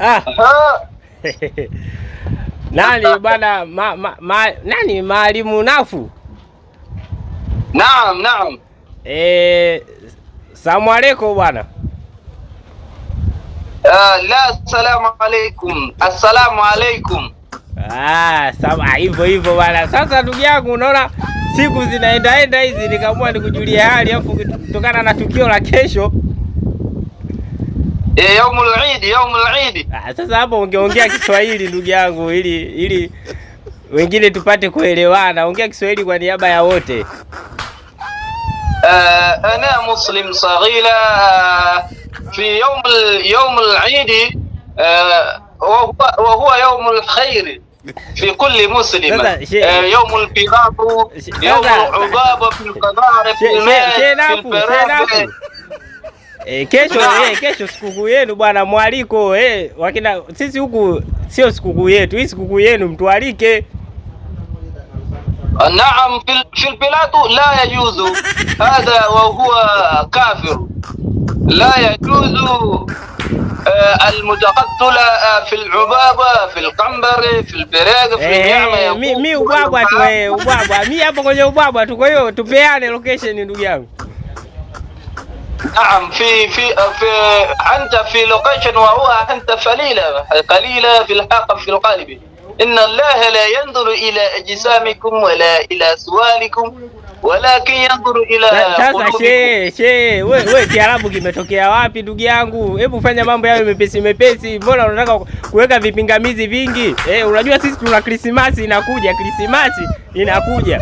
Ah. Nani bwana nani Mwalimu Nafu? Naam, naam. Salamu alaykum bwana. La, salamu alaykum. Assalamu alaykum. Hivyo hivyo bwana. Sasa ndugu yangu, unaona siku zinaenda hizi, nikaamua nikujulie hali, afu kutokana na tukio la kesho Yaumul Eid. Sasa hapo ungeongea Kiswahili ndugu yangu, ili wengine tupate kuelewana. Ongea Kiswahili kwa niaba ya wote. Ana muslim saghira fi yaumul Eid wa huwa yaumul khair في كل مسلم يوم الفراق يوم العبابة في القضاء في الماء في الفراق. Kesho sikukuu yenu bwana, mwaliko wakina sisi huku sio sikukuu yetu, hii sikukuu yenu mtualike. Naam, في البلاد لا يجوز هذا وهو كافر. لا يجوز المتقتل في العبابة في القنبر في البراق في النعمة. Mimi ubwabwa tu ubwabwa. Mimi hapo kwenye ubwabwa tu, kwa hiyo tupeane location ndugu yangu. نعم في أنت في لوكيشن وهو أنت قليلة في الحق في القلب. إن الله لا ينظر إلى أجسامكم ولا إلى سوالكم walakin yanzuru ila qulubikum. Sasa wewe Kiarabu kimetokea wapi ndugu yangu? Hebu fanya mambo yawe mepesi. Mbona unataka kuweka vipingamizi vingi? Unajua sisi tuna Krismasi inakuja.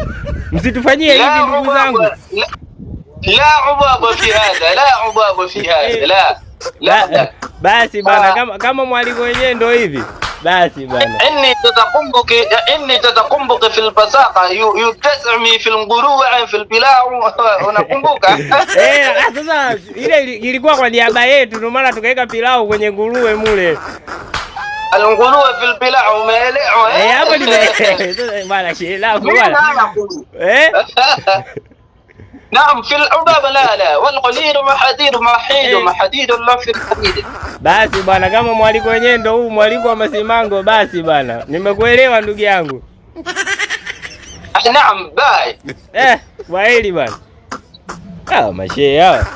Msitufanyie hivi ndugu zangu. La ubaba fi hada. La. Basi bana, kama mwaliko wenyewe ndio hivi. Basi bwana, inni tatakumbuki fil basaqa yutasmi fil nguru'a fil pilau. Unakumbuka? Sasa ile ilikuwa kwa niaba yetu, ndio maana tukaweka pilau kwenye nguruwe mule. Al-nguruwe fil pilau umeelewa? Hapo ni bwana shela bwana. نعم في العبابة لا والقليل محديد الله في الحديد. Basi bwana, kama mwaliko wenyewe ndio huu mwaliko wa Masimango, basi bwana, nimekuelewa ndugu yangu. Naam, bye. Kwaheri bwana. Mashehe hawa.